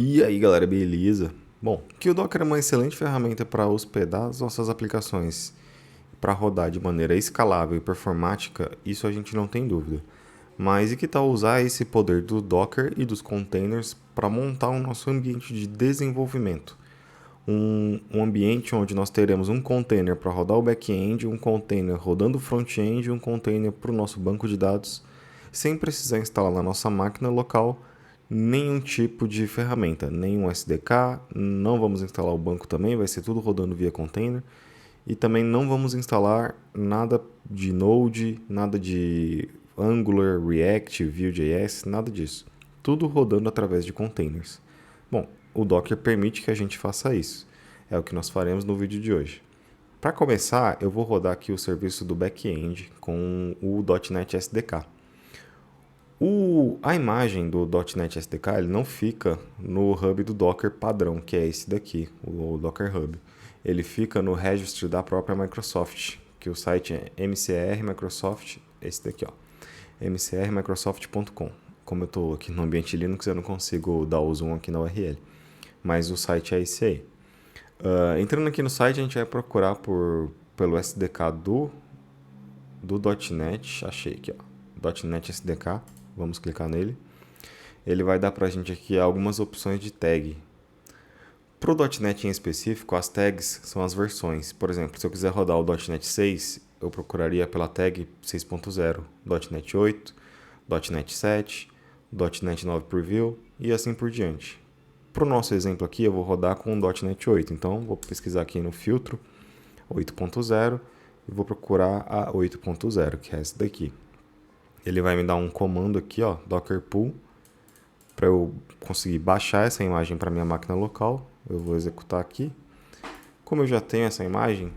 E aí, galera, beleza? Bom, que o Docker é uma excelente ferramenta para hospedar as nossas aplicações para rodar de maneira escalável e performática, isso a gente não tem dúvida. Mas e que tal usar esse poder do Docker e dos containers para montar o nosso ambiente de desenvolvimento? Um ambiente onde nós teremos um container para rodar o back-end, um container rodando o front-end e um container para o nosso banco de dados, sem precisar instalar na nossa máquina local nenhum tipo de ferramenta, nenhum SDK, não vamos instalar o banco também, vai ser tudo rodando via container. E também não vamos instalar nada de Node, nada de Angular, React, Vue.js, nada disso. Tudo rodando através de containers. Bom, o Docker permite que a gente faça isso. É o que nós faremos no vídeo de hoje. Para começar, eu vou rodar aqui o serviço do back-end com o .NET SDK. A imagem do .NET SDK ele não fica no hub do Docker padrão, que é esse daqui, o Docker Hub. Ele fica no registry da própria Microsoft, que o site é MCR Microsoft, esse daqui, ó, mcrmicrosoft.com. Como eu estou aqui no ambiente Linux, eu não consigo dar o zoom aqui na URL, mas o site é esse aí. Entrando aqui no site, a gente vai procurar pelo SDK do .NET, achei aqui, ó, .NET SDK, vamos clicar nele. Ele vai dar pra gente aqui algumas opções de tag. Para o .NET em específico, as tags são as versões. Por exemplo, se eu quiser rodar o .NET 6, eu procuraria pela tag 6.0, .NET 8, .NET 7, .NET 9 Preview e assim por diante. Para o nosso exemplo aqui, eu vou rodar com o .NET 8. Então, vou pesquisar aqui no filtro 8.0 e vou procurar a 8.0, que é essa daqui. Ele vai me dar um comando aqui, ó, docker pull, para eu conseguir baixar essa imagem para minha máquina local. Eu vou executar aqui. Como eu já tenho essa imagem,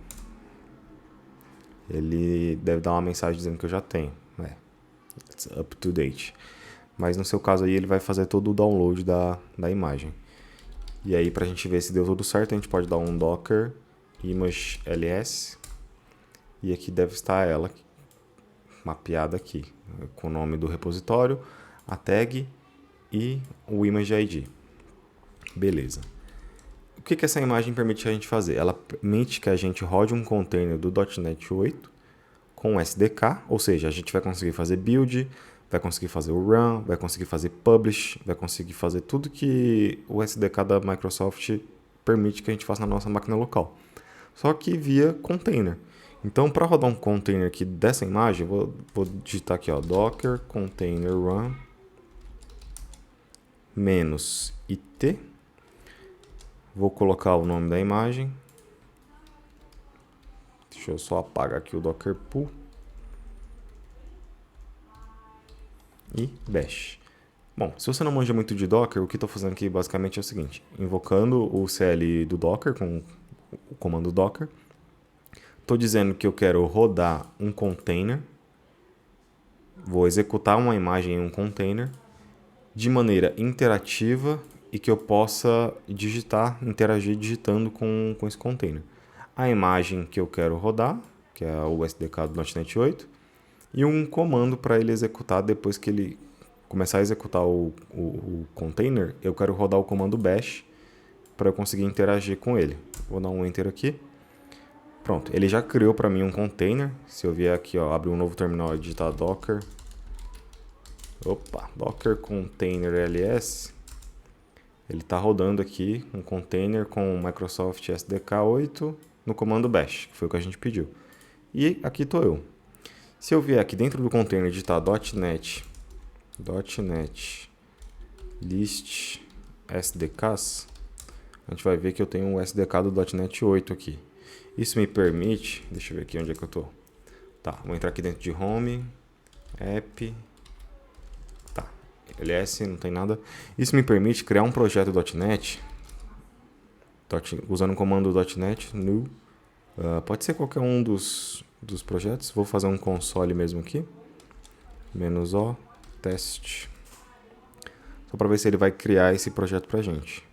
ele deve dar uma mensagem dizendo que eu já tenho. It's up to date. Mas no seu caso aí, ele vai fazer todo o download da imagem. E aí, para a gente ver se deu tudo certo, a gente pode dar um docker image ls. E aqui deve estar ela mapeada aqui, com o nome do repositório, a tag e o image ID. Beleza. O que essa imagem permite a gente fazer? Ela permite que a gente rode um container do .NET 8 com SDK, ou seja, a gente vai conseguir fazer build, vai conseguir fazer o run, vai conseguir fazer publish, vai conseguir fazer tudo que o SDK da Microsoft permite que a gente faça na nossa máquina local. Só que via container. Então, para rodar um container aqui dessa imagem, vou digitar aqui, ó, docker container run -it. Vou colocar o nome da imagem. Deixa eu só apagar aqui o docker pull. E bash. Bom, se você não manja muito de Docker, o que estou fazendo aqui basicamente é o seguinte. Invocando o CL do Docker com o comando Docker. Estou dizendo que eu quero rodar um container. Vou executar uma imagem em um container de maneira interativa e que eu possa interagir digitando com esse container. A imagem que eu quero rodar, que é o SDK do .NET 8, e um comando para ele executar depois que ele começar a executar o container, eu quero rodar o comando bash para eu conseguir interagir com ele. Vou dar um enter aqui. Pronto, ele já criou para mim um container. Se eu vier aqui, ó, abrir um novo terminal e digitar docker. Docker container ls. Ele está rodando aqui um container com o Microsoft SDK 8 no comando bash, que foi o que a gente pediu. E aqui estou eu. Se eu vier aqui dentro do container e digitar .NET list SDKs, a gente vai ver que eu tenho um SDK do .NET 8 aqui. Isso me permite, deixa eu ver aqui onde é que eu estou. Tá, vou entrar aqui dentro de home, app, tá, ls, não tem nada. Isso me permite criar um projeto .NET, usando o comando .NET new. Pode ser qualquer um dos projetos. Vou fazer um console mesmo aqui, -o, teste, só para ver se ele vai criar esse projeto para a gente.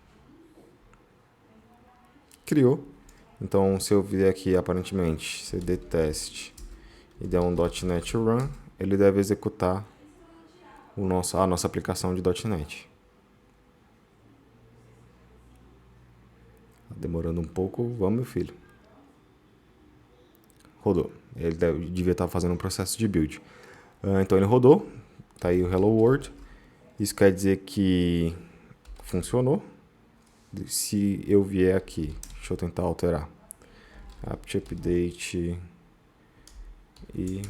Criou. Então, se eu vier aqui, aparentemente, cd test e der um .NET run, ele deve executar a nossa aplicação de .NET. demorando um pouco. Vamos, meu filho. Rodou. Ele devia estar fazendo um processo de build. Então ele rodou. Tá aí o Hello World. Isso quer dizer que funcionou. Se eu vier aqui, deixa eu tentar alterar. Apt update e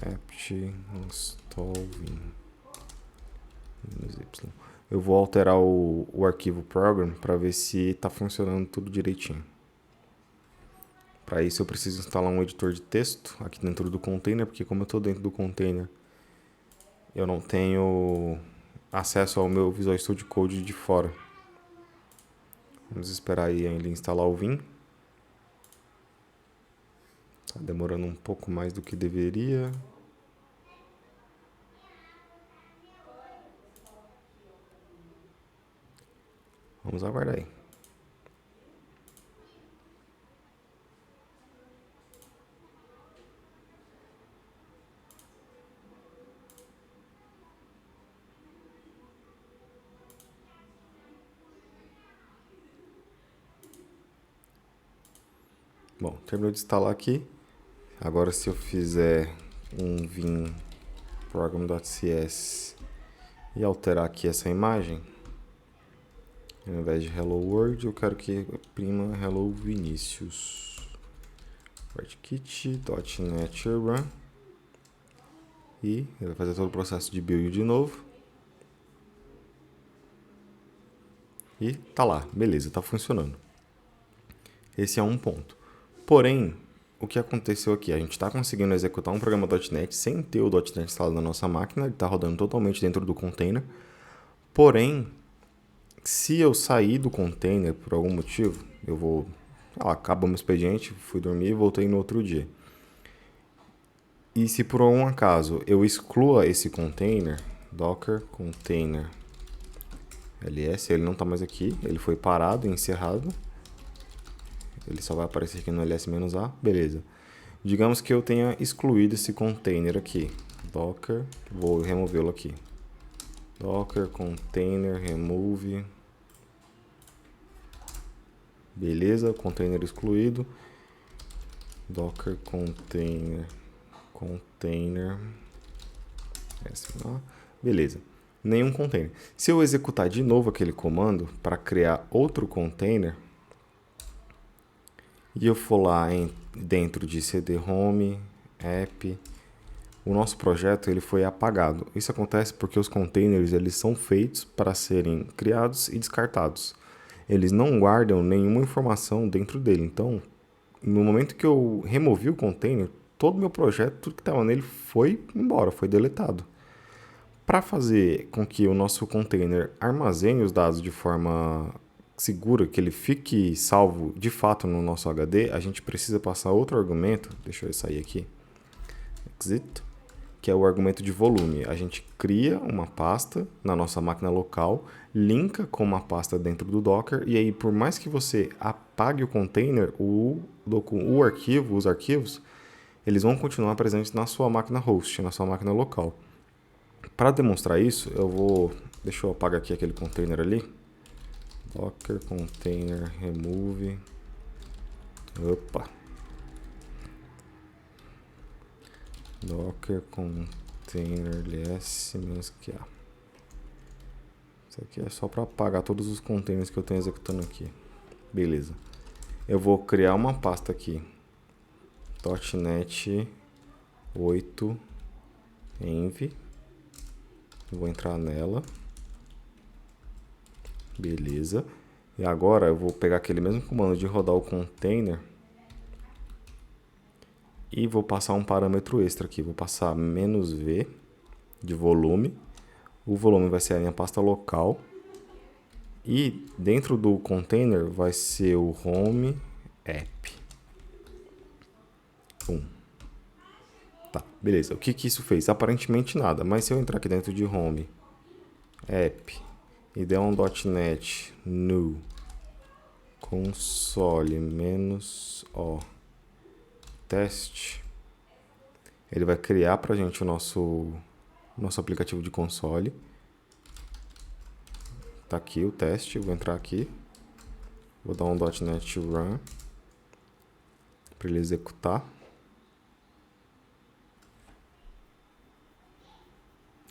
apt install vim. Eu vou alterar o arquivo program para ver se está funcionando tudo direitinho. Para isso eu preciso instalar um editor de texto aqui dentro do container, porque como eu estou dentro do container, eu não tenho acesso ao meu Visual Studio Code de fora. Vamos esperar aí ele instalar o Vim. Tá demorando um pouco mais do que deveria. Vamos aguardar aí. Bom, terminou de instalar aqui. Agora se eu fizer um vim program.cs e alterar aqui essa imagem, ao invés de Hello World, eu quero que imprima Hello Vinicius. WorldKit.NET Run. E ele vai fazer todo o processo de build de novo. E tá lá, beleza, tá funcionando. Esse é um ponto. Porém, o que aconteceu aqui? A gente está conseguindo executar um programa .NET sem ter o .NET instalado na nossa máquina. Ele está rodando totalmente dentro do container. Porém, se eu sair do container por algum motivo, eu vou... acaba o meu expediente, fui dormir e voltei no outro dia. E se por algum acaso eu exclua esse container, docker container ls, ele não está mais aqui, ele foi parado e encerrado. Ele só vai aparecer aqui no ls-a, beleza. Digamos que eu tenha excluído esse container aqui. Docker, vou removê-lo aqui. Docker container remove. Beleza, container excluído. Docker container beleza. Nenhum container. Se eu executar de novo aquele comando para criar outro container, e eu for lá dentro de cd-home, app, o nosso projeto ele foi apagado. Isso acontece porque os containers eles são feitos para serem criados e descartados. Eles não guardam nenhuma informação dentro dele. Então, no momento que eu removi o container, todo o meu projeto, tudo que estava nele foi embora, foi deletado. Para fazer com que o nosso container armazene os dados de forma segura, que ele fique salvo de fato no nosso HD, a gente precisa passar outro argumento, deixa eu sair aqui, exit, que é o argumento de volume. A gente cria uma pasta na nossa máquina local, linka com uma pasta dentro do Docker, e aí por mais que você apague o container, os arquivos, eles vão continuar presentes na sua máquina host, na sua máquina local. Para demonstrar isso, deixa eu apagar aqui aquele container ali. Docker container remove. Opa. Docker container ls -a. Isso aqui é só para apagar todos os containers que eu tenho executando aqui. Beleza. Eu vou criar uma pasta aqui. .NET 8 env. Vou entrar nela. Beleza. E agora eu vou pegar aquele mesmo comando de rodar o container e vou passar um parâmetro extra aqui. Vou passar "-v" de volume. O volume vai ser a minha pasta local. E dentro do container vai ser o home app. Tá, beleza. O que isso fez? Aparentemente nada. Mas se eu entrar aqui dentro de home app e der um .NET new console -o teste, ele vai criar para a gente o nosso aplicativo de console. Tá aqui o teste, vou entrar aqui. Vou dar um .NET Run para ele executar.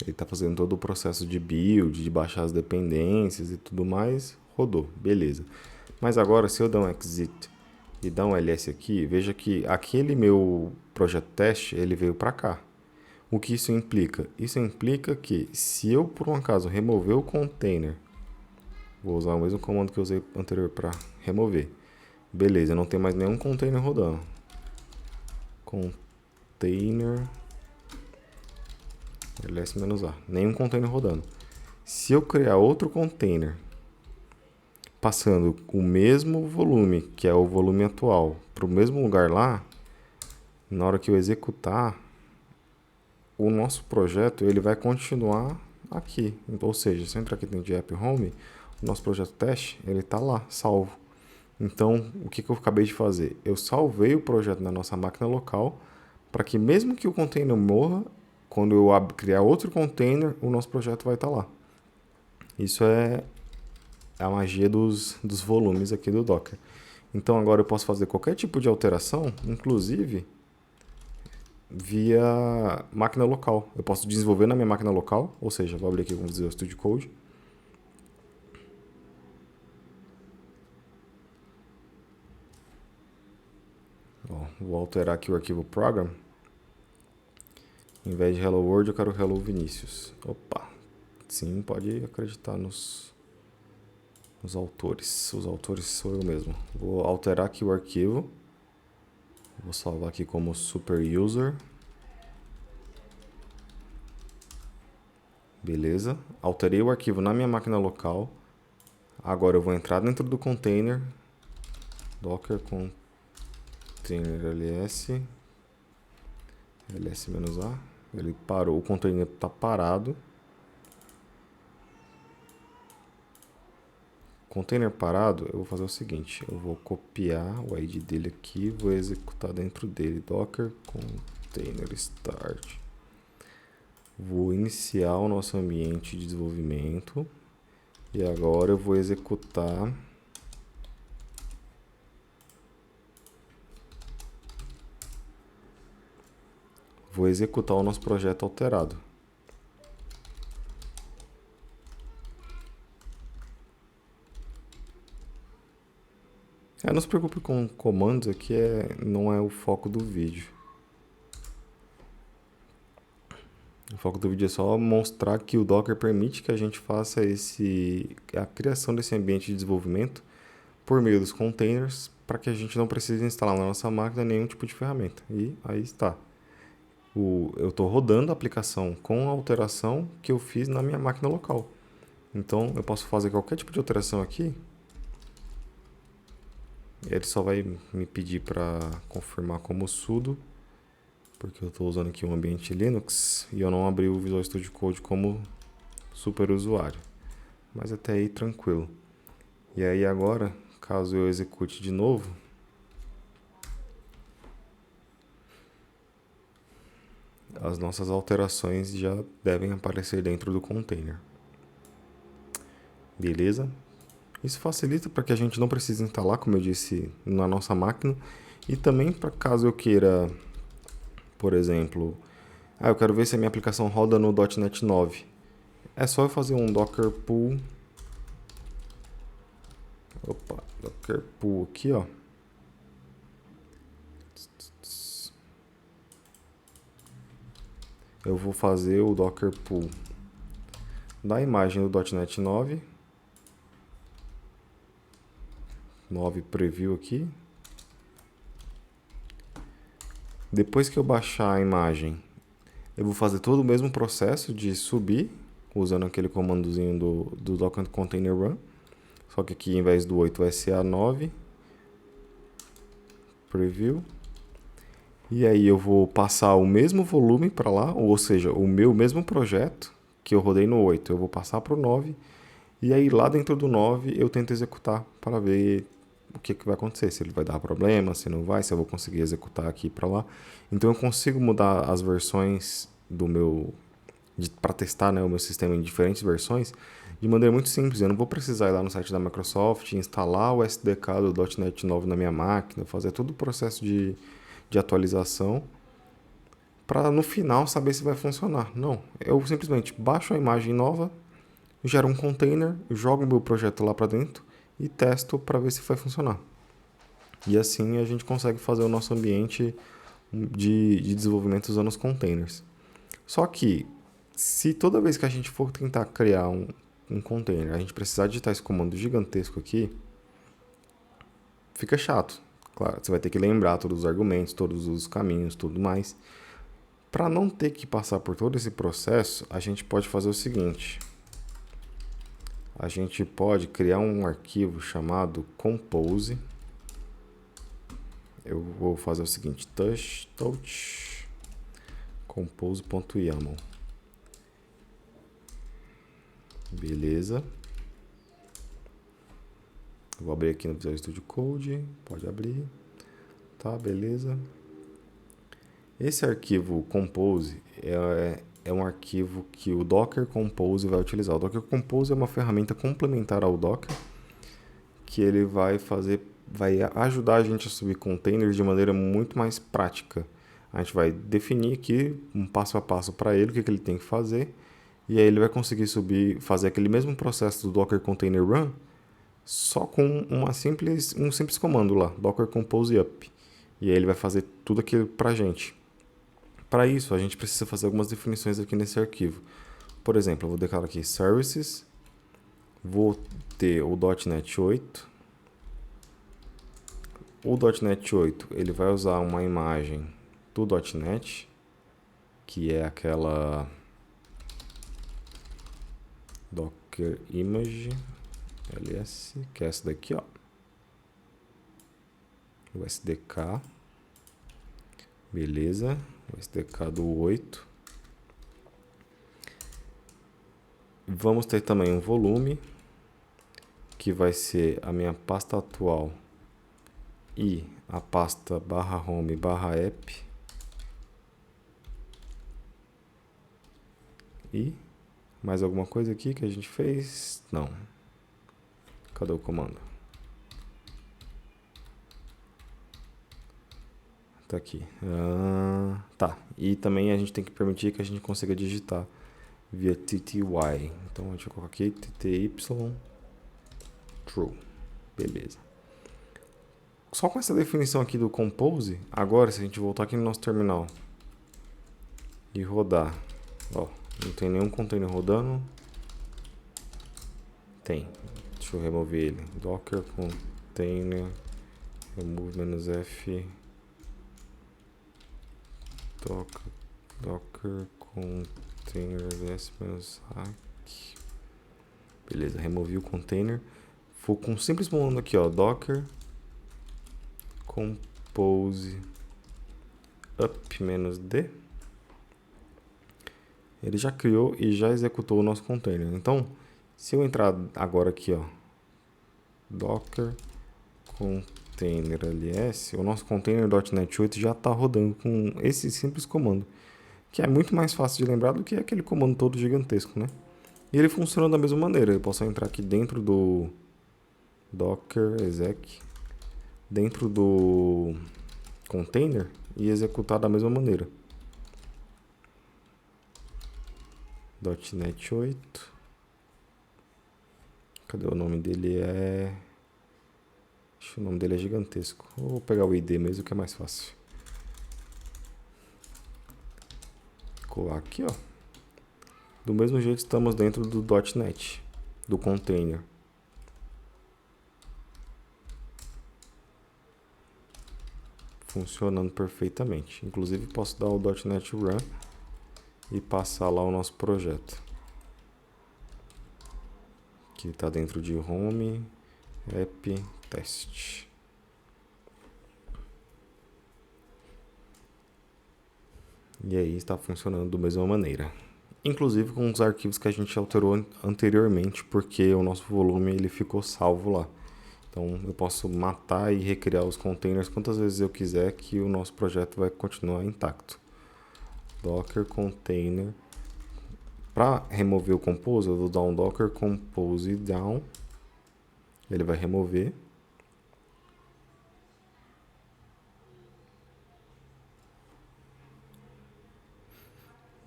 Ele está fazendo todo o processo de build, de baixar as dependências e tudo mais. Rodou, beleza. Mas agora, se eu der um exit e dar um ls aqui, veja que aquele meu projeto teste, ele veio para cá. O que isso implica? Isso implica que se eu, por um acaso, remover o container, vou usar o mesmo comando que eu usei anterior para remover. Beleza, não tem mais nenhum container rodando. Container ls-a, nenhum container rodando. Se eu criar outro container passando o mesmo volume, que é o volume atual, para o mesmo lugar lá, na hora que eu executar, o nosso projeto ele vai continuar aqui. Então, ou seja, se eu entrar aqui dentro de App Home, o nosso projeto teste, ele está lá, salvo. Então, o que eu acabei de fazer? Eu salvei o projeto na nossa máquina local, para que mesmo que o container morra, quando eu criar outro container, o nosso projeto vai estar lá. Isso é a magia dos volumes aqui do Docker. Então agora eu posso fazer qualquer tipo de alteração, inclusive via máquina local. Eu posso desenvolver na minha máquina local, ou seja, vou abrir aqui com o Visual Studio Code. Vou alterar aqui o arquivo program. Em vez de Hello World, eu quero Hello Vinícius. Opa, sim, pode acreditar nos autores. Os autores sou eu mesmo. Vou alterar aqui o arquivo. Vou salvar aqui como super user. Beleza. Alterei o arquivo na minha máquina local. Agora eu vou entrar dentro do container. Docker container ls. ls-a. Ele parou. O container está parado. Container parado, eu vou fazer o seguinte, eu vou copiar o ID dele aqui, vou executar dentro dele, docker container start. Vou iniciar o nosso ambiente de desenvolvimento e agora eu vou executar o nosso projeto alterado. Não se preocupe com comandos, aqui não é o foco do vídeo. O foco do vídeo é só mostrar que o Docker permite que a gente faça a criação desse ambiente de desenvolvimento por meio dos containers, para que a gente não precise instalar na nossa máquina nenhum tipo de ferramenta. E aí está. Eu estou rodando a aplicação com a alteração que eu fiz na minha máquina local. Então, eu posso fazer qualquer tipo de alteração aqui. Ele só vai me pedir para confirmar como sudo, porque eu estou usando aqui um ambiente Linux e eu não abri o Visual Studio Code como super usuário. Mas até aí tranquilo. E aí agora, caso eu execute de novo, as nossas alterações já devem aparecer dentro do container. Beleza? Isso facilita para que a gente não precise instalar, como eu disse, na nossa máquina. E também para caso eu queira, por exemplo, eu quero ver se a minha aplicação roda no .NET 9. É só eu fazer um docker pull. Docker pull aqui, ó. Eu vou fazer o docker pull da imagem do .NET 9. 9 preview aqui. Depois que eu baixar a imagem, eu vou fazer todo o mesmo processo de subir, usando aquele comandozinho do Docker Container Run. Só que aqui, em vez do 8, vai ser a 9. Preview. E aí eu vou passar o mesmo volume para lá, ou seja, o meu mesmo projeto que eu rodei no 8, eu vou passar para o 9. E aí lá dentro do 9 eu tento executar para ver o que vai acontecer, se ele vai dar problema, se não vai, se eu vou conseguir executar aqui para lá. Então eu consigo mudar as versões do meu para testar, né, o meu sistema em diferentes versões, de maneira muito simples. Eu não vou precisar ir lá no site da Microsoft, instalar o SDK do .NET 9 na minha máquina, fazer todo o processo de atualização para no final saber se vai funcionar. Não, eu simplesmente baixo a imagem nova, gero um container, jogo o meu projeto lá para dentro e testo para ver se vai funcionar. E assim a gente consegue fazer o nosso ambiente de desenvolvimento usando os containers. Só que, se toda vez que a gente for tentar criar um container, a gente precisar digitar esse comando gigantesco aqui, fica chato. Claro, você vai ter que lembrar todos os argumentos, todos os caminhos, tudo mais. Para não ter que passar por todo esse processo, a gente pode fazer o seguinte. A gente pode criar um arquivo chamado compose. Eu vou fazer o seguinte, touch compose.yaml. Beleza. Vou abrir aqui no Visual Studio Code, pode abrir. Tá, beleza. Esse arquivo compose é um arquivo que o Docker Compose vai utilizar. O Docker Compose é uma ferramenta complementar ao Docker, que ele vai ajudar a gente a subir containers de maneira muito mais prática. A gente vai definir aqui um passo a passo para ele, o que ele tem que fazer, e aí ele vai conseguir fazer aquele mesmo processo do Docker Container Run, só com um simples comando lá, Docker Compose Up. E aí ele vai fazer tudo aquilo para a gente. Para isso, a gente precisa fazer algumas definições aqui nesse arquivo. Por exemplo, eu vou declarar aqui Services, vou ter o .NET 8. O .NET 8 ele vai usar uma imagem do .NET, que é aquela Docker Image ls, que é essa daqui, ó. O SDK. Beleza. O SDK do 8. Vamos ter também um volume, que vai ser a minha pasta atual e a pasta /home/app. E mais alguma coisa aqui que a gente fez? Não. Cadê o comando? Tá aqui. Tá. E também a gente tem que permitir que a gente consiga digitar via TTY. Então a gente vai colocar aqui TTY true. Beleza. Só com essa definição aqui do compose, agora se a gente voltar aqui no nosso terminal e rodar, ó, não tem nenhum container rodando. Tem. Deixa eu remover ele. Docker container remove -f Docker container -hack. Beleza, removi o container. Vou com um simples comando aqui, ó, Docker compose up -d. Ele já criou e já executou o nosso container. Então, se eu entrar agora aqui, ó, Docker container ls, o nosso container .NET 8 já está rodando com esse simples comando, que é muito mais fácil de lembrar do que aquele comando todo gigantesco, né? E ele funciona da mesma maneira. Eu posso entrar aqui dentro do Docker exec, dentro do container e executar da mesma maneira. .NET 8. Cadê o nome dele? Acho que o nome dele é gigantesco. Vou pegar o ID mesmo, que é mais fácil. Colar aqui, ó. Do mesmo jeito estamos dentro do .NET, do container. Funcionando perfeitamente. Inclusive posso dar o .NET Run e passar lá o nosso projeto. Que está dentro de Home, App, Test. E aí está funcionando da mesma maneira. Inclusive com os arquivos que a gente alterou anteriormente, porque o nosso volume ele ficou salvo lá. Então eu posso matar e recriar os containers quantas vezes eu quiser, que o nosso projeto vai continuar intacto. Docker container Para remover o compose, eu vou dar um docker compose down. Ele vai remover.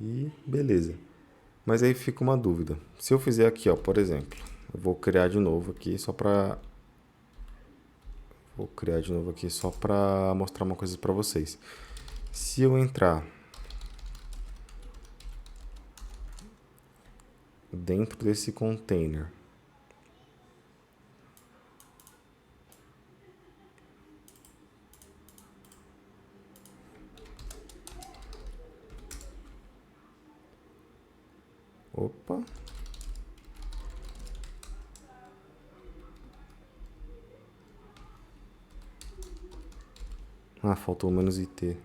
E beleza. Mas aí fica uma dúvida. Se eu fizer aqui, ó, por exemplo, eu vou criar de novo aqui só para mostrar uma coisa para vocês. Se eu entrar dentro desse container, opa, faltou menos IT.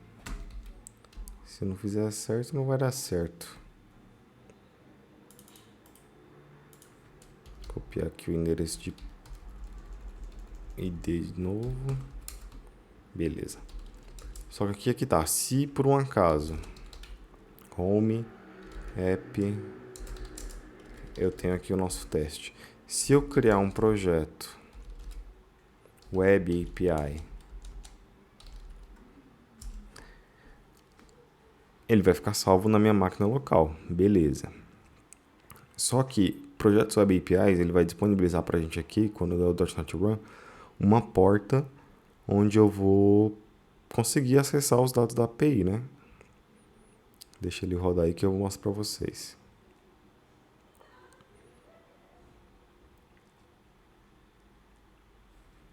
Se não fizer certo, não vai dar certo. Copiar aqui o endereço de ID de novo. Beleza. Só que aqui tá. Se por um acaso home, app, eu tenho aqui o nosso teste. Se eu criar um projeto web API, ele vai ficar salvo na minha máquina local. Beleza. Só que projetos web APIs, ele vai disponibilizar para a gente aqui, quando eu der o .NET Run, uma porta onde eu vou conseguir acessar os dados da API, né? Deixa ele rodar aí que eu mostro para vocês.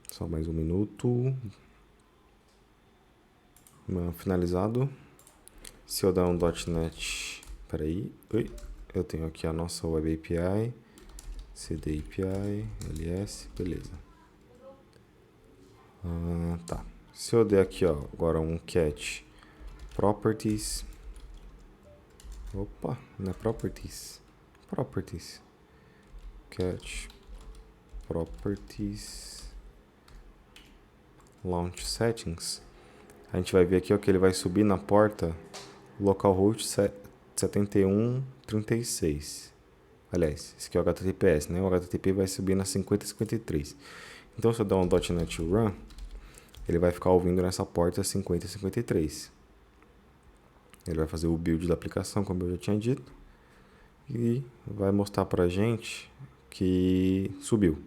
Só mais um minuto. Finalizado. Se eu dar um .NET, peraí, eu tenho aqui a nossa Web API, CD API, ls, beleza. Tá. Se eu der aqui, ó, agora um cat properties, opa, não é properties, cat properties launch settings, a gente vai ver aqui, ó, que ele vai subir na porta localhost 7136. Aliás, esse aqui é o HTTPS, né? O HTTP vai subir na 5053. Então, se eu der um .NET Run, ele vai ficar ouvindo nessa porta 5053. Ele vai fazer o build da aplicação, como eu já tinha dito, e vai mostrar pra gente que subiu.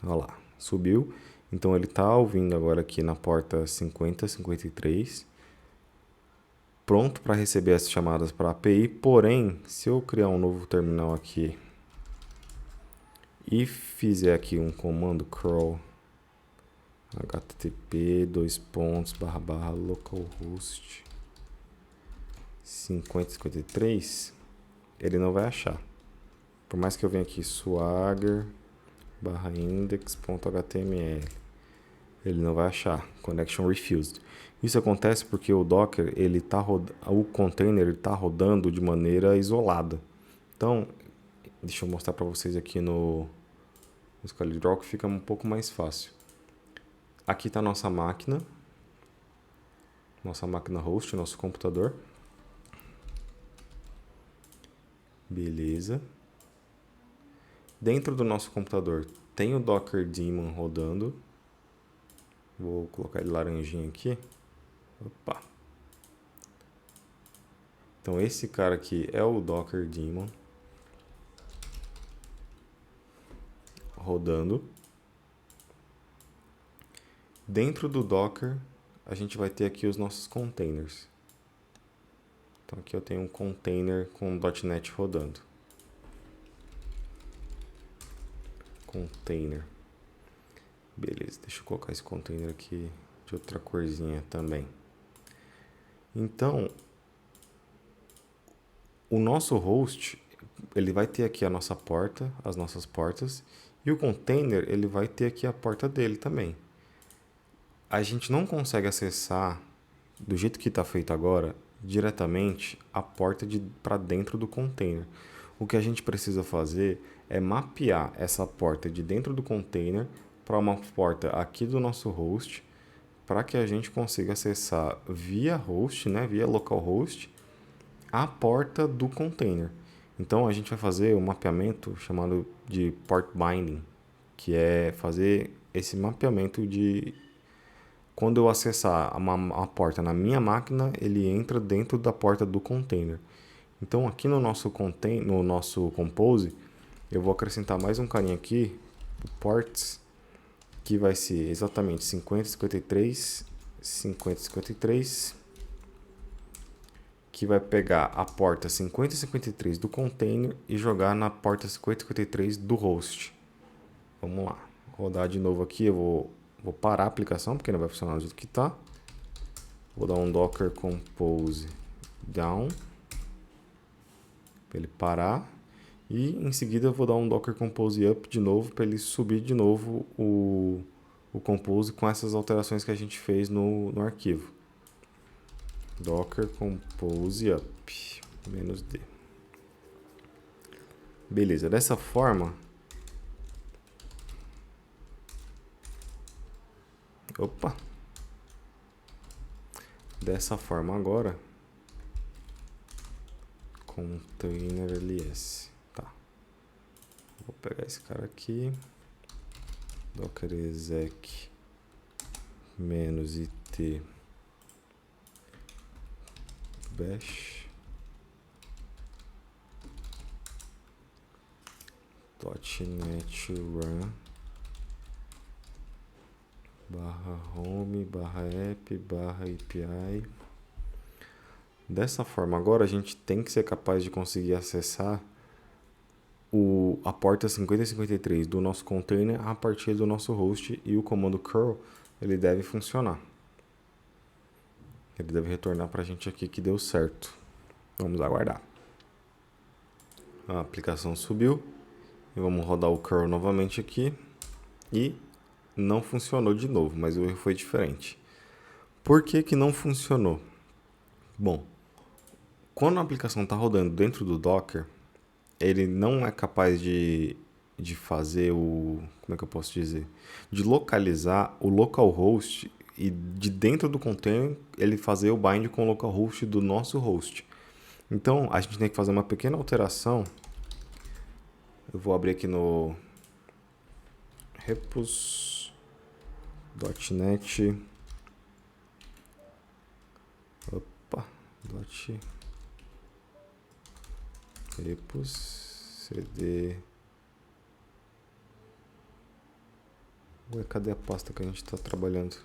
Olha lá, subiu. Então, ele está ouvindo agora aqui na porta 5053, pronto para receber as chamadas para a API. Porém, se eu criar um novo terminal aqui e fizer aqui um comando curl http localhost 5053, ele não vai achar. Por mais que eu venha aqui swagger/index.html, ele não vai achar. Connection refused. Isso acontece porque o Docker, o container está rodando de maneira isolada. Então, deixa eu mostrar para vocês aqui no ScaleDraw que fica um pouco mais fácil. Aqui está a nossa máquina host, nosso computador. Beleza. Dentro do nosso computador tem o Docker Daemon rodando. Vou colocar ele laranjinho aqui. Opa. Então esse cara aqui é o Docker Daemon rodando. Dentro do Docker, a gente vai ter aqui os nossos containers. Então aqui eu tenho um container com .NET rodando. Container. Beleza, deixa eu colocar esse container aqui de outra corzinha também. Então, o nosso host, ele vai ter aqui a nossa porta, as nossas portas, e o container, ele vai ter aqui a porta dele também. A gente não consegue acessar, do jeito que está feito agora, diretamente a porta para dentro do container. O que a gente precisa fazer é mapear essa porta de dentro do container para uma porta aqui do nosso host, para que a gente consiga acessar via host, né, via localhost, a porta do container. Então a gente vai fazer um mapeamento chamado de port binding, que é fazer esse mapeamento de quando eu acessar a porta na minha máquina, ele entra dentro da porta do container. Então aqui no nosso compose, eu vou acrescentar mais um carinha aqui, o ports, que vai ser exatamente 5053, 5053, que vai pegar a porta 5053 do container e jogar na porta 5053 do host. Vamos lá, rodar de novo aqui, eu vou parar a aplicação, porque não vai funcionar do jeito que está. Vou dar um docker compose down, para ele parar. E em seguida eu vou dar um docker compose up de novo, para ele subir de novo o compose com essas alterações que a gente fez no arquivo. Docker compose up, -d. Beleza, dessa forma... Opa! Dessa forma agora, container ls, tá. Vou pegar esse cara aqui, docker exec -it bash .NET run /home /app /API. Dessa forma agora a gente tem que ser capaz de conseguir acessar a porta 5053 do nosso container a partir do nosso host, e o comando curl ele deve funcionar. Ele deve retornar para a gente aqui que deu certo. Vamos aguardar. A aplicação subiu. E vamos rodar o curl novamente aqui. E não funcionou de novo, mas o erro foi diferente. Por que que não funcionou? Bom, quando a aplicação está rodando dentro do Docker, ele não é capaz de fazer como é que eu posso dizer? De localizar o localhost e de dentro do container ele fazer o bind com o localhost do nosso host. Então a gente tem que fazer uma pequena alteração. Eu vou abrir aqui no repos.net. Repos cd. Ué, cadê a pasta que a gente está trabalhando?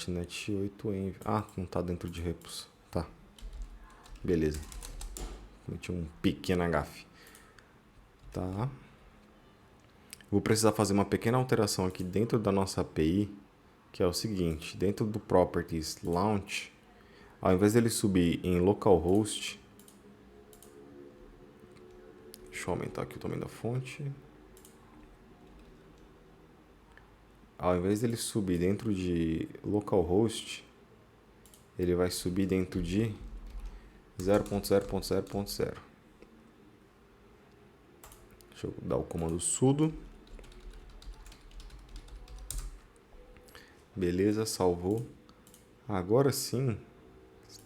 .NET 8 env. Ah, não está dentro de repos. Tá. Beleza. Cometi um pequeno gafe. Tá. Vou precisar fazer uma pequena alteração aqui dentro da nossa API, que é o seguinte: dentro do properties launch, ao invés dele subir em localhost, deixa eu aumentar aqui o tamanho da fonte. Ao invés dele subir dentro de localhost, ele vai subir dentro de 0.0.0.0. Deixa eu dar o comando sudo. Beleza, salvou. Agora sim,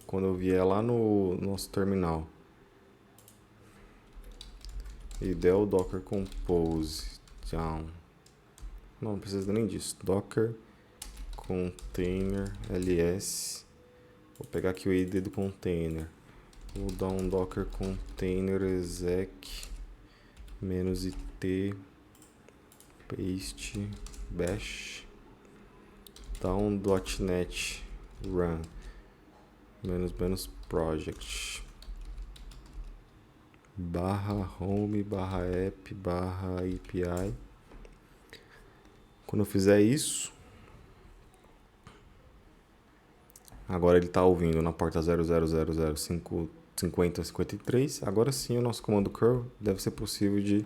quando eu vier lá no nosso terminal e der o docker compose down, não precisa nem disso, docker container ls, vou pegar aqui o id do container, vou dar um docker container exec -it paste bash, dar um .NET run -project /home /app /API. Quando eu fizer isso, agora ele está ouvindo na porta 00005053. Agora sim o nosso comando curl deve ser possível de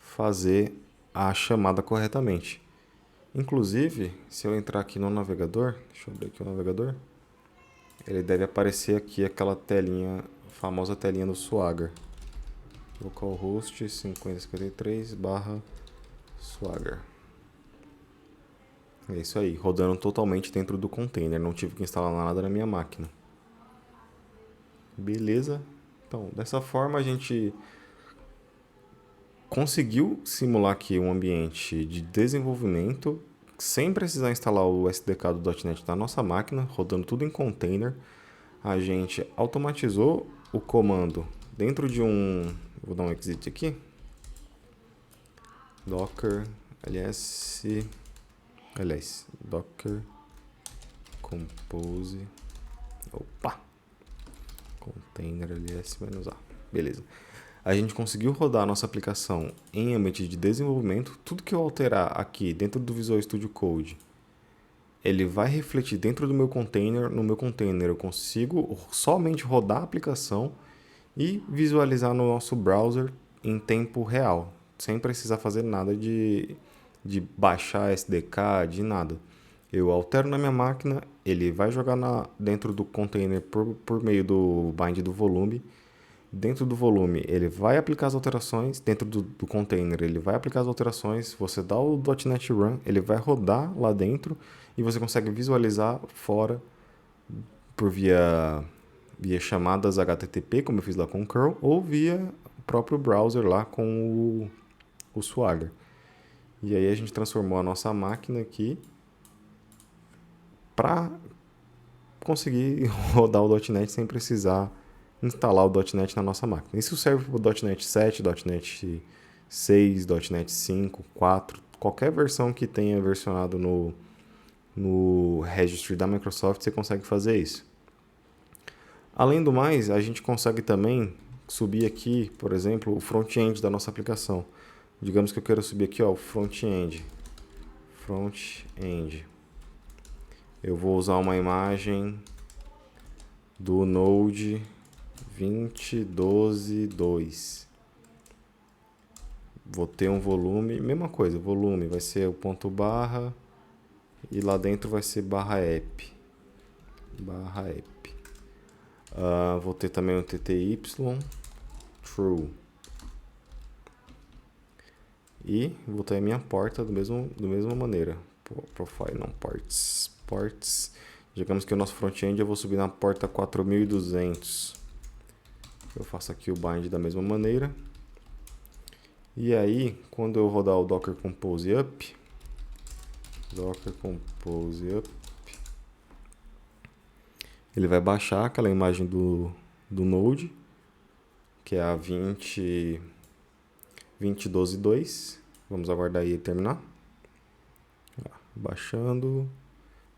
fazer a chamada corretamente. Inclusive, se eu entrar aqui no navegador, deixa eu abrir aqui o navegador, ele deve aparecer aqui aquela telinha, famosa telinha do Swagger. Localhost 5053 /Swagger. É isso aí, rodando totalmente dentro do container, não tive que instalar nada na minha máquina. Beleza? Então, dessa forma a gente conseguiu simular aqui um ambiente de desenvolvimento sem precisar instalar o SDK do .NET na nossa máquina, rodando tudo em container. A gente automatizou o comando dentro de um... Vou dar um exit aqui. Docker ls... Aliás, Docker Compose... Opa! Container ls-a. Beleza. A gente conseguiu rodar a nossa aplicação em ambiente de desenvolvimento. Tudo que eu alterar aqui dentro do Visual Studio Code, ele vai refletir dentro do meu container. No meu container eu consigo somente rodar a aplicação e visualizar no nosso browser em tempo real, sem precisar fazer nada de baixar SDK, de nada. Eu altero na minha máquina, ele vai jogar dentro do container por meio do bind do volume. Dentro do volume, ele vai aplicar as alterações. Dentro do container, ele vai aplicar as alterações. Você dá o .NET Run, ele vai rodar lá dentro e você consegue visualizar fora por via chamadas HTTP, como eu fiz lá com o curl, ou via o próprio browser lá com o Swagger. E aí a gente transformou a nossa máquina aqui para conseguir rodar o .NET sem precisar instalar o .NET na nossa máquina. Isso serve para o .NET 7, .NET 6, .NET 5, 4, qualquer versão que tenha versionado no registry da Microsoft, você consegue fazer isso. Além do mais, a gente consegue também subir aqui, por exemplo, o front-end da nossa aplicação. Digamos que eu quero subir aqui, ó, o front-end. Front-end. Eu vou usar uma imagem do Node 2012.2. Vou ter um volume, mesma coisa, volume vai ser o ponto barra e lá dentro vai ser barra app. Vou ter também o TTY, true. E vou ter a minha porta da mesma maneira. Profile, não ports. Ports. Digamos que o nosso front-end eu vou subir na porta 4200. Eu faço aqui o bind da mesma maneira. E aí, quando eu rodar o Docker Compose Up, ele vai baixar aquela imagem do Node, que é a 2012.2. Vamos aguardar aí terminar. Baixando.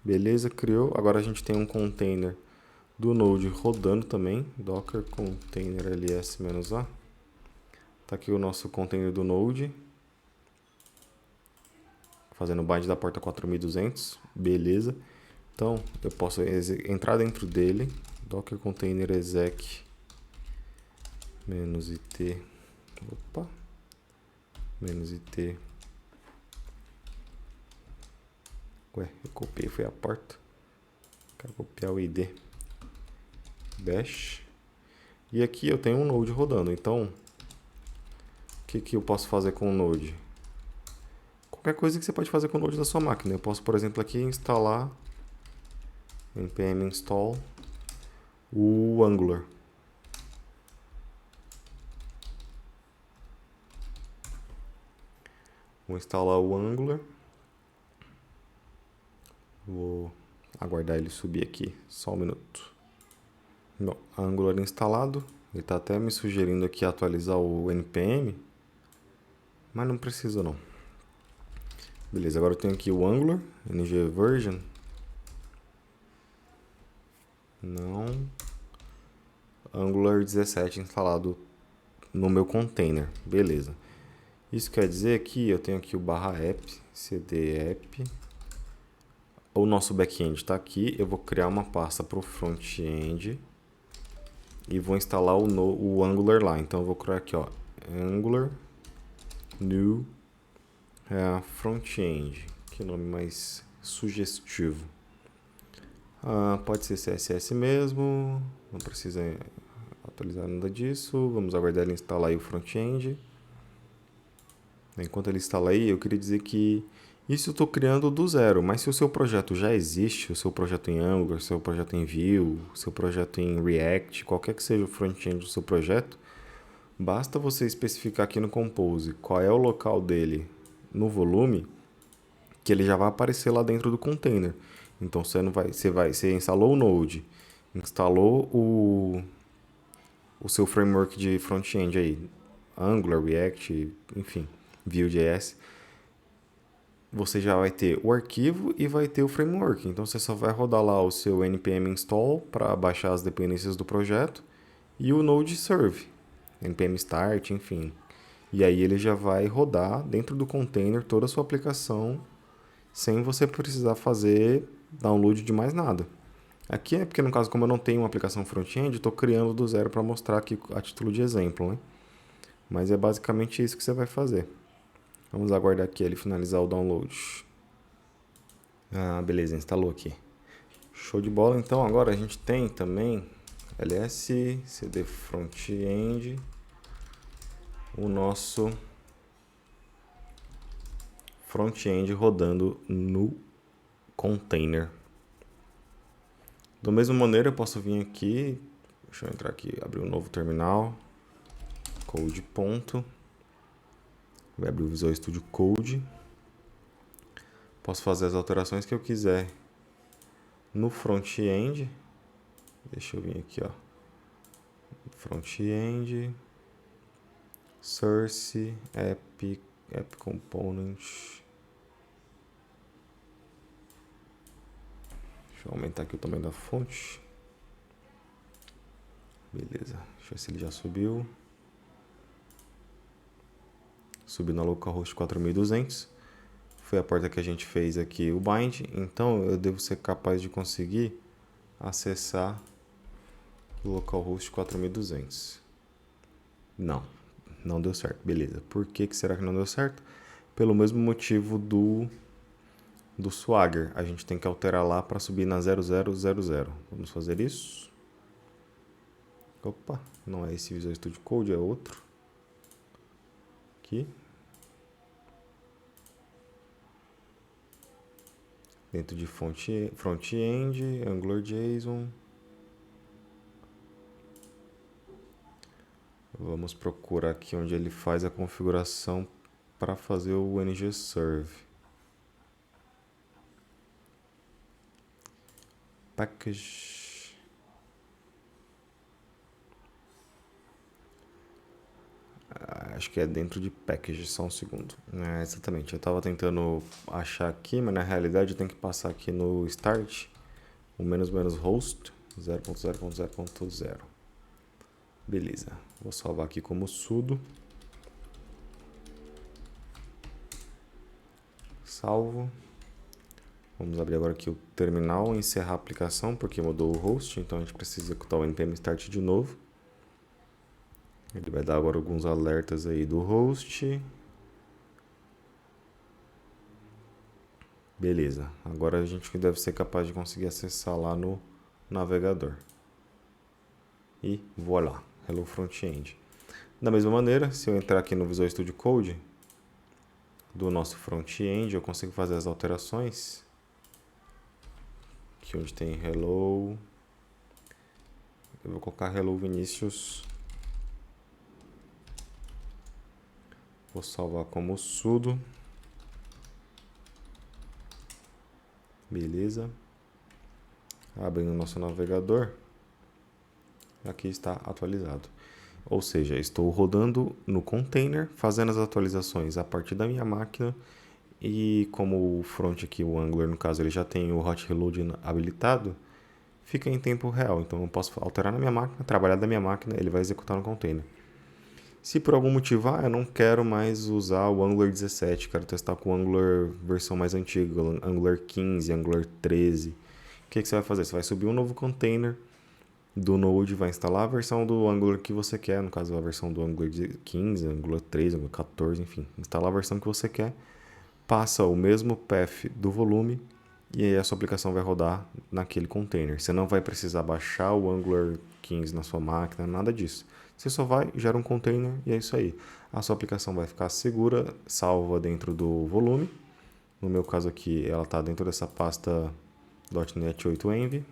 Beleza, criou. Agora a gente tem um container do Node rodando também. Docker container ls-a. Tá aqui o nosso container do Node. Fazendo o bind da porta 4200. Beleza. Então, eu posso entrar dentro dele. Docker container exec -it. Opa. -it. Ué, eu copiei, foi a porta. Quero copiar o ID. Bash. E aqui eu tenho um Node rodando. Então, o que eu posso fazer com o Node? Qualquer coisa que você pode fazer com o Node da sua máquina. Eu posso, por exemplo, aqui instalar npm install o Angular. Vou instalar o Angular. Vou aguardar ele subir aqui, só um minuto. Bom, Angular instalado. Ele está até me sugerindo aqui atualizar o npm, mas não precisa não. Beleza, agora eu tenho aqui o Angular, ng version. Não. Angular 17 instalado no meu container. Beleza. Isso quer dizer que eu tenho aqui o /app, cd app. O nosso back-end está aqui. Eu vou criar uma pasta para o front-end e vou instalar o Angular lá. Então eu vou criar aqui, ó, Angular new front-end. Que nome mais sugestivo. Pode ser CSS mesmo. Não precisa atualizar nada disso. Vamos aguardar ele instalar aí o front-end. Enquanto ele instala aí, eu queria dizer que Isso eu estou criando do zero, mas se o seu projeto já existe, o seu projeto em Angular, o seu projeto em Vue, o seu projeto em React, qualquer que seja o front-end do seu projeto, basta você especificar aqui no Compose qual é o local dele no volume, que ele já vai aparecer lá dentro do container. Então você instalou o Node, instalou o seu framework de front-end aí, Angular, React, enfim, Vue.js, você já vai ter o arquivo e vai ter o framework. Então você só vai rodar lá o seu npm install para baixar as dependências do projeto e o node serve, npm start, enfim. E aí ele já vai rodar dentro do container toda a sua aplicação sem você precisar fazer download de mais nada. Aqui é porque, no caso, como eu não tenho uma aplicação front-end, estou criando do zero para mostrar aqui a título de exemplo, né? Mas é basicamente isso que você vai fazer. Vamos aguardar aqui ele finalizar o download. Ah, beleza, instalou aqui. Show de bola. Então agora a gente tem também ls cd front-end, o nosso front-end rodando no container. Da mesma maneira eu posso vir aqui, deixa eu entrar aqui, abrir um novo terminal, code ponto, vai abrir o Visual Studio Code, posso fazer as alterações que eu quiser no front-end, deixa eu vir aqui, ó, front-end, source, app component, deixa eu aumentar aqui o tamanho da fonte, beleza, deixa eu ver se ele já subiu. Subi na localhost 4200. Foi a porta que a gente fez aqui o bind. Então eu devo ser capaz de conseguir acessar o localhost 4200. Não deu certo. Beleza. Por que será que não deu certo? Pelo mesmo motivo do Swagger. A gente tem que alterar lá para subir na 0000. Vamos fazer isso. Opa, não é esse Visual Studio Code, é outro. Aqui. Dentro de front-end, AngularJSON. Vamos procurar aqui onde ele faz a configuração para fazer o ng-serve. Package. Acho que é dentro de package, só um segundo. Exatamente, eu estava tentando achar aqui, mas na realidade eu tenho que passar aqui no start, o --host 0.0.0.0. Beleza, vou salvar aqui como sudo. Salvo. Vamos abrir agora aqui o terminal, encerrar a aplicação, porque mudou o host, então a gente precisa executar o npm start de novo. Ele vai dar agora alguns alertas aí do host. Beleza, agora a gente deve ser capaz de conseguir acessar lá no navegador. E voilà, hello front-end. Da mesma maneira, se eu entrar aqui no Visual Studio Code do nosso front-end, eu consigo fazer as alterações. Aqui onde tem hello, eu vou colocar hello Vinícius. Vou salvar como sudo. Beleza. Abrindo o nosso navegador. Aqui está atualizado. Ou seja, estou rodando no container, fazendo as atualizações a partir da minha máquina. E como o front aqui, o Angular, no caso, ele já tem o hot reload habilitado, fica em tempo real. Então eu posso alterar na minha máquina, trabalhar da minha máquina, ele vai executar no container. Se por algum motivo, eu não quero mais usar o Angular 17, quero testar com o Angular versão mais antiga, Angular 15, Angular 13. O que você vai fazer? Você vai subir um novo container do Node, vai instalar a versão do Angular que você quer, no caso a versão do Angular 15, Angular 13, Angular 14, enfim. Instalar a versão que você quer, passa o mesmo path do volume e aí a sua aplicação vai rodar naquele container. Você não vai precisar baixar o Angular 15 na sua máquina, nada disso. Você só vai, gera um container e é isso aí. A sua aplicação vai ficar segura, salva dentro do volume No meu caso aqui, ela está dentro dessa pasta .NET 8 Env.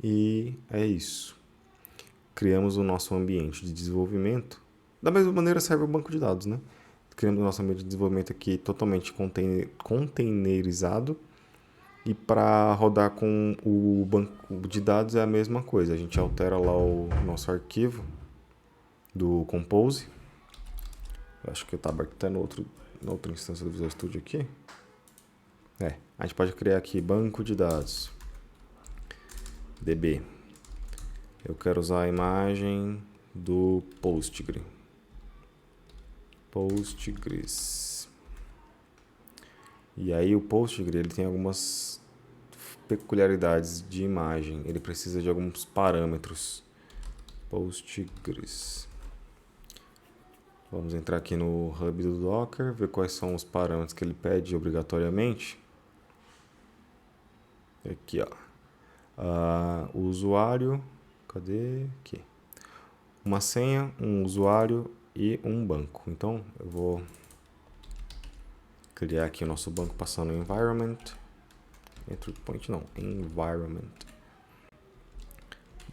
E é isso. Criamos o nosso ambiente de desenvolvimento. Da mesma maneira serve o banco de dados, né? Criamos o nosso ambiente de desenvolvimento aqui totalmente containerizado. E para rodar com o banco de dados é a mesma coisa. A gente altera lá o nosso arquivo do Compose. Eu acho que eu estava até na outra instância do Visual Studio aqui. A gente pode criar aqui banco de dados. DB. Eu quero usar a imagem do Postgres. E aí o Postgres ele tem algumas peculiaridades de imagem. Ele precisa de alguns parâmetros. Postgres. Vamos entrar aqui no hub do Docker, ver quais são os parâmetros que ele pede obrigatoriamente. Aqui, ó. O usuário. Cadê? Aqui. Uma senha, um usuário e um banco. Então, eu vou criar aqui o nosso banco passando em environment. Entry point não, environment.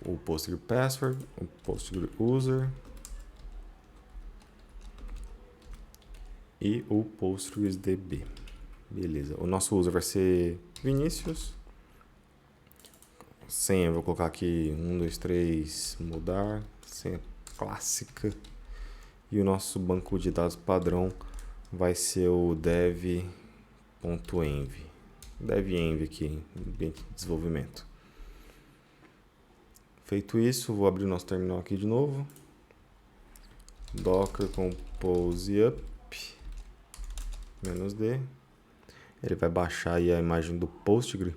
O Postgres password, o Postgres user e o Postgres DB. Beleza. O nosso user vai ser Vinícius. Senha, eu vou colocar aqui 1, 2, 3, mudar. Senha clássica. E o nosso banco de dados padrão vai ser o dev.env. Dev.env aqui, ambiente de desenvolvimento. Feito isso, vou abrir o nosso terminal aqui de novo. Docker compose up -d. Ele vai baixar aí a imagem do Postgres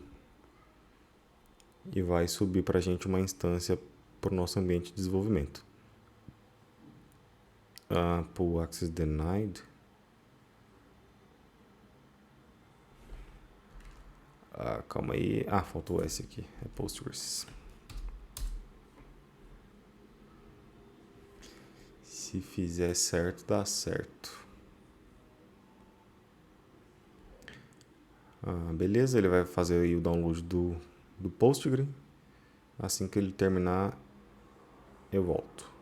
e vai subir para a gente uma instância para o nosso ambiente de desenvolvimento. Pull access denied. Calma aí. Faltou esse aqui. É Postgres. Se fizer certo, dá certo. Beleza, ele vai fazer aí o download do Postgres. Assim que ele terminar, eu volto.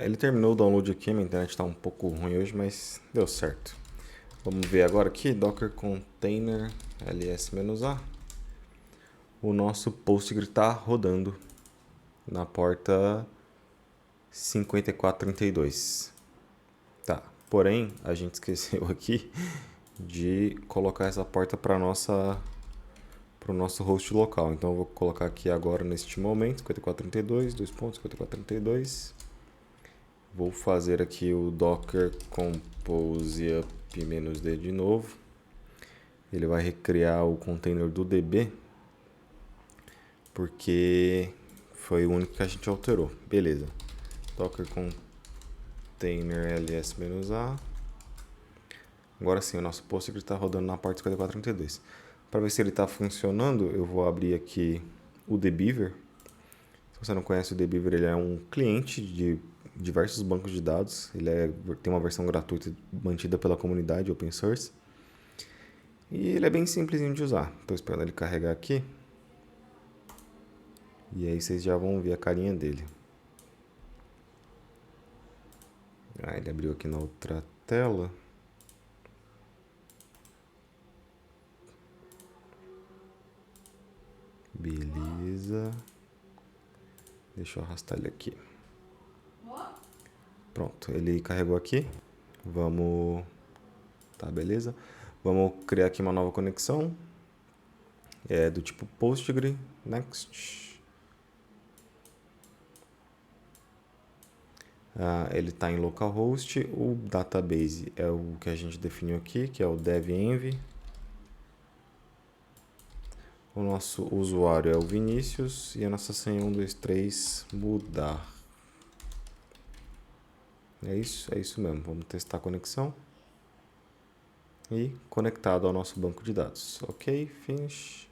Ele terminou o download aqui, minha internet está um pouco ruim hoje, mas deu certo. Vamos ver agora aqui, Docker Container ls-a. O nosso Postgres está rodando na porta 5432. Tá, porém, a gente esqueceu aqui de colocar essa porta para o nosso host local. Então eu vou colocar aqui agora neste momento 5432, 2.5432. Vou fazer aqui o docker compose up -d de novo. Ele vai recriar o container do DB, porque foi o único que a gente alterou. Beleza. Docker container ls-a. Agora sim, o nosso Postgres está rodando na porta 5432. Para ver se ele está funcionando, eu vou abrir aqui o Dbeaver. Se você não conhece o Dbeaver, ele é um cliente de diversos bancos de dados. Ele tem uma versão gratuita mantida pela comunidade open source. E ele é bem simplesinho de usar. Estou esperando ele carregar aqui. E aí vocês já vão ver a carinha dele. Ele abriu aqui na outra tela. Beleza. Deixa eu arrastar ele aqui. Pronto, ele carregou aqui. Vamos... Tá, beleza. Vamos criar aqui uma nova conexão. Do tipo Postgres. Next. Ele está em localhost. O database é o que a gente definiu aqui, que é o dev.env. O nosso usuário é o Vinícius e a nossa senha 1, 2, 3, mudar. É isso mesmo. Vamos testar a conexão. E conectado ao nosso banco de dados. Ok, finish.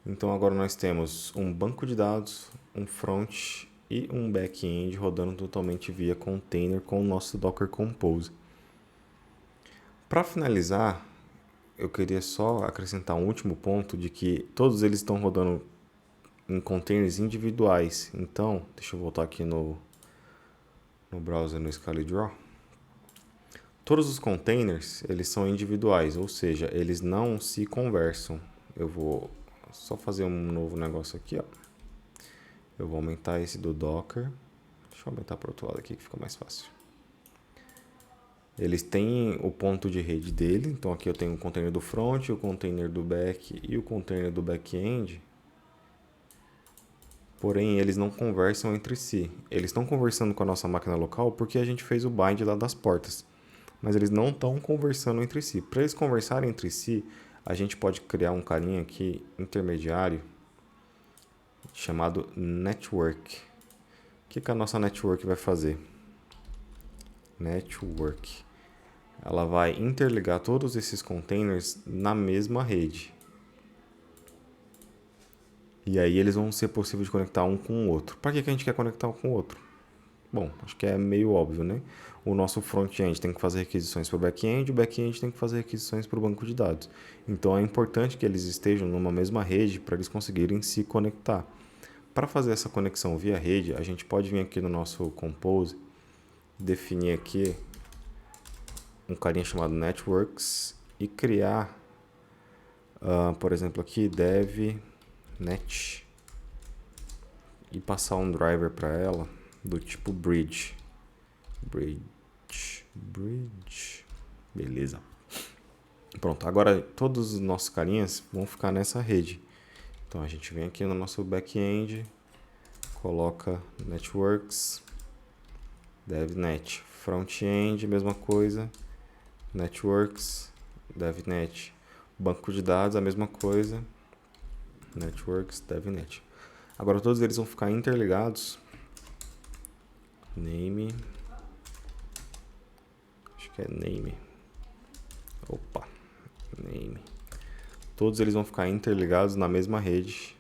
Então agora nós temos um banco de dados, um front e um back-end rodando totalmente via container com o nosso Docker Compose. Para finalizar, eu queria só acrescentar um último ponto de que todos eles estão rodando em containers individuais. Então, deixa eu voltar aqui no browser, no ScaleDraw. Todos os containers, eles são individuais, ou seja, eles não se conversam. Eu vou só fazer um novo negócio aqui, ó. Eu vou aumentar esse do Docker. Deixa eu aumentar para o outro lado aqui que fica mais fácil. Eles têm o ponto de rede dele, então aqui eu tenho o container do front, o container do back e o container do back-end. Porém, eles não conversam entre si. Eles estão conversando com a nossa máquina local porque a gente fez o bind lá das portas. Mas eles não estão conversando entre si. Para eles conversarem entre si, a gente pode criar um carinha aqui intermediário chamado network. O que a nossa network vai fazer? Network. Ela vai interligar todos esses containers na mesma rede. E aí eles vão ser possível de conectar um com o outro. Para que a gente quer conectar um com o outro? Bom, acho que é meio óbvio, né? O nosso front-end tem que fazer requisições para o back-end, o back-end tem que fazer requisições para o banco de dados. Então é importante que eles estejam numa mesma rede para eles conseguirem se conectar. Para fazer essa conexão via rede, a gente pode vir aqui no nosso Compose, definir aqui um carinha chamado Networks e criar, por exemplo, aqui dev net e passar um driver para ela do tipo bridge. Beleza. Pronto, agora todos os nossos carinhas vão ficar nessa rede. Então a gente vem aqui no nosso back-end, coloca networks, devnet, front-end, mesma coisa, networks, devnet, banco de dados, a mesma coisa, networks, devnet. Agora todos eles vão ficar interligados. Name. Acho que é name. Opa. Name. Todos eles vão ficar interligados na mesma rede.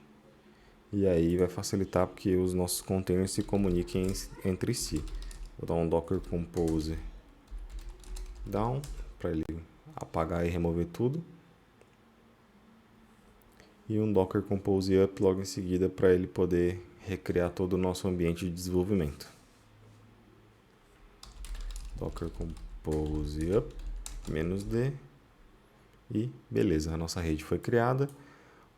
E aí vai facilitar porque os nossos containers se comuniquem entre si. Vou dar um Docker Compose down para ele apagar e remover tudo. E um Docker Compose up logo em seguida para ele poder recriar todo o nosso ambiente de desenvolvimento. Docker Compose up -d e beleza, a nossa rede foi criada,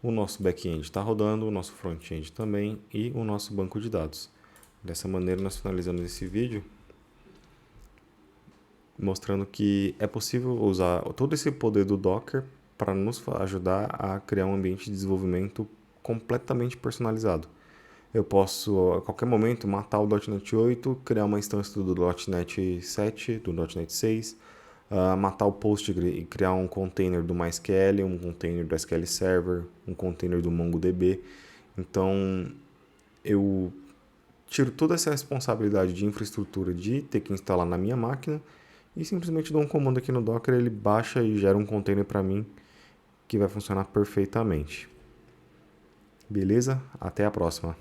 o nosso back-end está rodando, o nosso front-end também e o nosso banco de dados. Dessa maneira nós finalizamos esse vídeo mostrando que é possível usar todo esse poder do Docker para nos ajudar a criar um ambiente de desenvolvimento completamente personalizado. Eu posso, a qualquer momento, matar o .NET 8, criar uma instância do .NET 7, do .NET 6, matar o Postgre e criar um container do MySQL, um container do SQL Server, um container do MongoDB. Então, eu tiro toda essa responsabilidade de infraestrutura de ter que instalar na minha máquina e simplesmente dou um comando aqui no Docker, ele baixa e gera um container para mim que vai funcionar perfeitamente. Beleza? Até a próxima.